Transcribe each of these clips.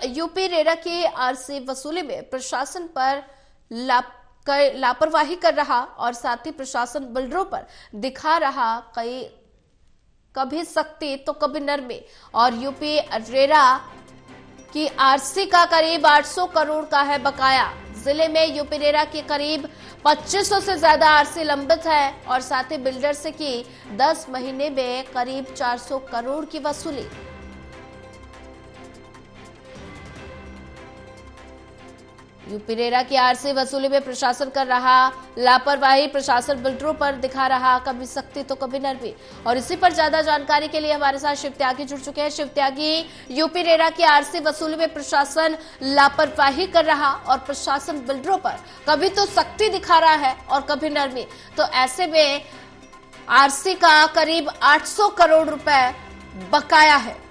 UP RERA की RC वसूली में प्रशासन पर लापरवाही कर रहा और साथ ही प्रशासन बिल्डरों पर दिखा रहा कभी सख्ती तो कभी नरमी। और यूपी रेरा की आरसी का करीब 800 करोड़ का है बकाया। जिले में यूपी रेरा की करीब 2500 से ज्यादा आरसी लंबित है और साथ ही बिल्डर से की 10 महीने में करीब 400 करोड़ की वसूली। यूपी रेरा की आरसी वसूली में प्रशासन कर रहा लापरवाही, प्रशासन बिल्डरों पर दिखा रहा कभी सख्ती तो कभी नरमी। और इसी पर ज्यादा जानकारी के लिए हमारे साथ शिव त्यागी जुड़ चुके हैं। शिव त्यागी, यूपी रेरा की आरसी वसूली में प्रशासन लापरवाही कर रहा और प्रशासन बिल्डरों पर कभी तो सख्ती दिखा रहा है और कभी नरमी, तो ऐसे में आरसी का करीब 800 करोड़ रुपए बकाया है।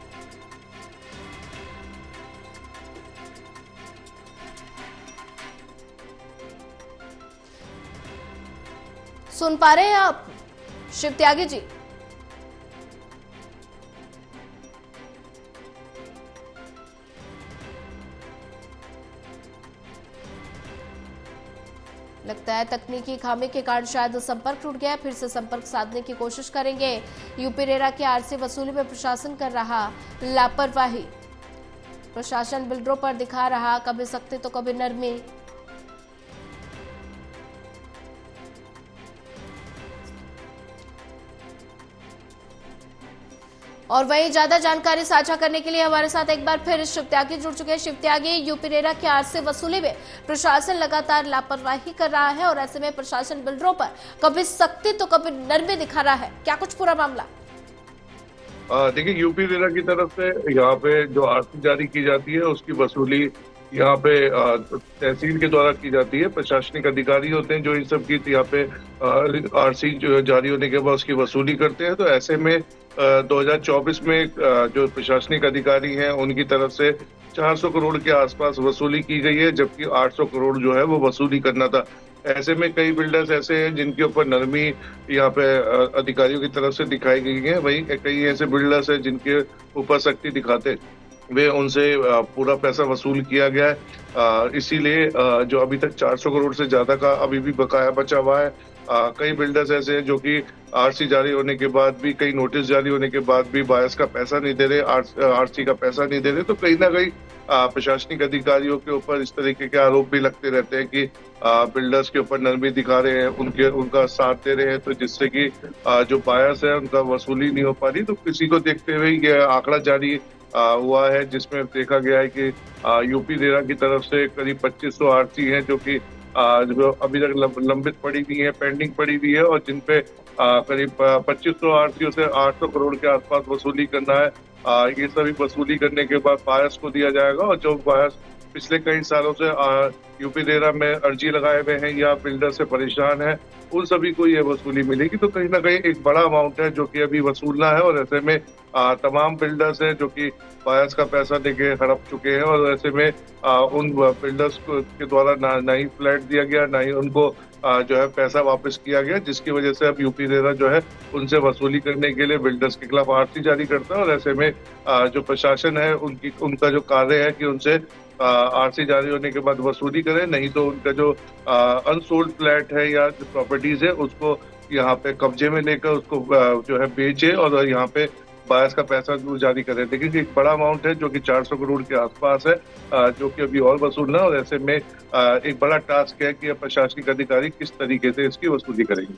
सुन पा रहे हैं आप शिव त्यागी जी? लगता है तकनीकी खामी के कारण शायद संपर्क टूट गया। फिर से संपर्क साधने की कोशिश करेंगे। यूपी रेरा की आरसी वसूली में प्रशासन कर रहा लापरवाही, प्रशासन बिल्डरों पर दिखा रहा कभी सख्ती तो कभी नरमी। और वही ज्यादा जानकारी साझा करने के लिए हमारे साथ एक बार फिर शिव त्यागी जुड़ चुके हैं। शिव त्यागी, यूपी रेरा की आरसी वसूली में प्रशासन लगातार लापरवाही कर रहा है और ऐसे में प्रशासन बिल्डरों पर कभी सख्ती तो कभी नरमी दिखा रहा है, क्या कुछ पूरा मामला? देखिए, यूपी रेरा की तरफ से यहाँ पे जो आरसी जारी की जाती है उसकी वसूली यहाँ पे तहसील के द्वारा की जाती है। प्रशासनिक अधिकारी होते हैं जो इन सब की यहाँ पे आरसी जो जारी होने के बाद उसकी वसूली करते हैं। तो ऐसे में 2024 में जो प्रशासनिक अधिकारी हैं उनकी तरफ से 400 करोड़ के आसपास वसूली की गई है, जबकि 800 करोड़ जो है वो वसूली करना था। ऐसे में कई बिल्डर्स ऐसे हैं जिनके ऊपर नरमी यहाँ पे अधिकारियों की तरफ से दिखाई गई है। वहीं कई ऐसे बिल्डर्स हैं जिनके ऊपर सख्ती दिखाते वे उनसे पूरा पैसा वसूल किया गया है। इसीलिए जो अभी तक 400 करोड़ से ज्यादा का अभी भी बकाया बचा हुआ है। कई बिल्डर्स ऐसे हैं जो कि आरसी जारी होने के बाद भी, कई नोटिस जारी होने के बाद भी बायस का पैसा नहीं दे रहे, आरसी का पैसा नहीं दे रहे। तो कहीं ना कहीं प्रशासनिक अधिकारियों के ऊपर इस तरीके के आरोप भी लगते रहते हैं कि बिल्डर्स के ऊपर नरमी दिखा रहे हैं, उनका साथ दे रहे हैं, तो जिससे कि जो बायस है उनका वसूली नहीं हो पा रही। तो किसी को देखते हुए ये आंकड़ा जारी हुआ है जिसमें देखा गया है कि यूपी रेरा की तरफ से करीब 2500 आरसी हैं जो कि जो अभी तक लंबित पड़ी हुई है, पेंडिंग पड़ी हुई है, और जिनपे करीब 2500 आरसीओ से 800 करोड़ के आसपास वसूली करना है। ये सभी वसूली करने के बाद बायस को दिया जाएगा, और जो बायस पिछले कई सालों से यूपी रेरा में अर्जी लगाए हुए हैं या बिल्डर से परेशान है, उन सभी को ये वसूली मिलेगी। तो कहीं ना कहीं एक बड़ा अमाउंट है जो कि अभी वसूलना है, और ऐसे में तमाम बिल्डर्स हैं जो कि बायस का पैसा देके हड़प चुके हैं, और ऐसे में उन बिल्डर्स के द्वारा ना ही फ्लैट दिया गया, ना ही उनको जो है पैसा वापस किया गया, जिसकी वजह से अब यूपी रेरा जो है उनसे वसूली करने के लिए बिल्डर्स के खिलाफ आरसी जारी करता है। और ऐसे में जो प्रशासन है उनका जो कार्य है कि उनसे आरसी जारी होने के बाद वसूली करें, नहीं तो उनका जो अनसोल्ड फ्लैट है या जो प्रॉपर्टीज है उसको यहाँ पे कब्जे में लेकर उसको जो है बेचे और यहाँ पे बायस का पैसा जारी करें। लेकिन एक बड़ा अमाउंट है जो कि 400 करोड़ के आसपास है, जो कि अभी और वसूलना, और ऐसे में एक बड़ा टास्क है कि प्रशासनिक अधिकारी किस तरीके से इसकी वसूली करेंगे।